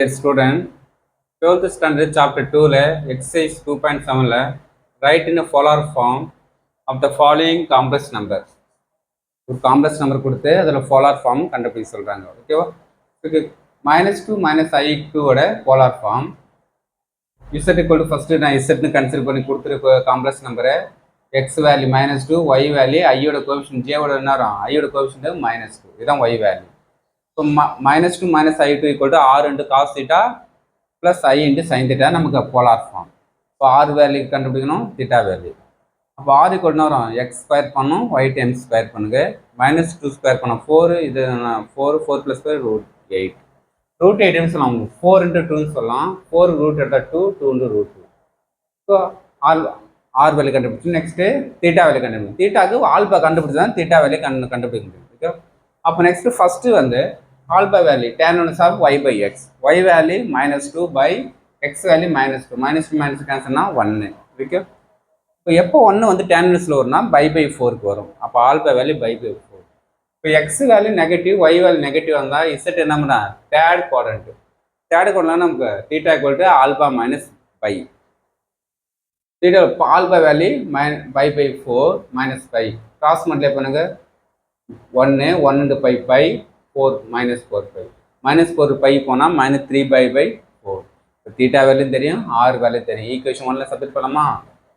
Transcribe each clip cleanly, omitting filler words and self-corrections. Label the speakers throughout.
Speaker 1: Dear student, 12th standard chapter 2 exercise 2.7 write in a polar form of the following complex numbers. ஒரு complex number கொடுத்து அதில் polar form கண்டுபிடிக்க சொல்கிறாங்க. ஓகேவா? இதுக்கு -2 -i2 ஓட போலார் ஃபார்ம் z = ஃபஸ்ட்டு நான் இசட்னு கன்சிடர் பண்ணி கொடுத்துருக்க காம்ப்ளெக்ஸ் நம்பரை x வேல்யூ -2, y வேல்யூ, ஐயோட கோஎஃபிஷியன்ட் ஜேவோட என்ன வரும், ஐயோட கோஎஃபிஷியன்ட் -2, இதுதான் y value. So -2 -i2 = r into cos theta plus I into sin theta நமக்கு போலார் ஃபார்ம். இப்போ r வேல்யூ கண்டுபிடிக்கணும், theta வேல்யூ. அப்போ r = என்ன வரும், x ஸ்கொயர் பண்ணும், y டைம்ஸ் ஸ்கொயர் பண்ணுங்க, -2 ஸ்கொயர் பண்ணோம் 4, இது 4 4 + ஸ்கொயர் √8. √8 சொல்லலாம், 4 into 2 சொல்லலாம், 4 ரூட் எடுத்தால் 2, 2 into √2. ஸோ r வேல்யூ கண்டுபிடிச்சு நெக்ஸ்ட்டு தீட்டா வேல்யூ கண்டுபிடிக்கும். தீட்டாவுக்கு ஆல்பா கண்டுபிடிச்சி தான் தீட்டா வேல்யூ கண்டுபிடிக்க முடியும். ஓகே, அப்போ நெக்ஸ்ட்டு ஃபஸ்ட்டு வந்து alpha value tan 1 of y/x, y value -2 by x value -2, -2 கேன்சல்னா 1. Okay, இப்போ எப்போ 1 வந்து tan 1 வரும்னா π/4க்கு வரும். அப்போ ஆல்பா வேல்யூ π/4. இப்போ x value negative, y value negative வந்தால் இசட் என்ன பண்ணா தேர்ட் குவாட்ரண்ட். தேர்ட் குவாட்ரண்ட்னா நமக்கு theta = alpha - π. Theta alpha value π/4 -π cross multiply பண்ணுங்க, 1 1 into π 4 -4π -4π போனால் -3π/4. இப்போ தீட்டா வேல்யூ தெரியும், r வேல்யூ தெரியும். ஈக்குவேஷன் 1ல சப்ஸ்டிட் பண்ணலாமா?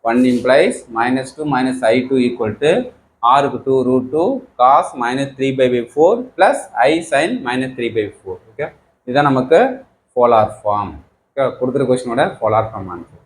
Speaker 1: 1 implies -2 -i2 = r க்கு 2 √2 cos -3/4 plus I sin -3/4. Okay, இதுதான் நமக்கு போலார் ஃபார்ம். ஓகே, கொடுத்துருக்க கொஸ்டினோட போலார் ஃபார்ம் ஆன்சர்.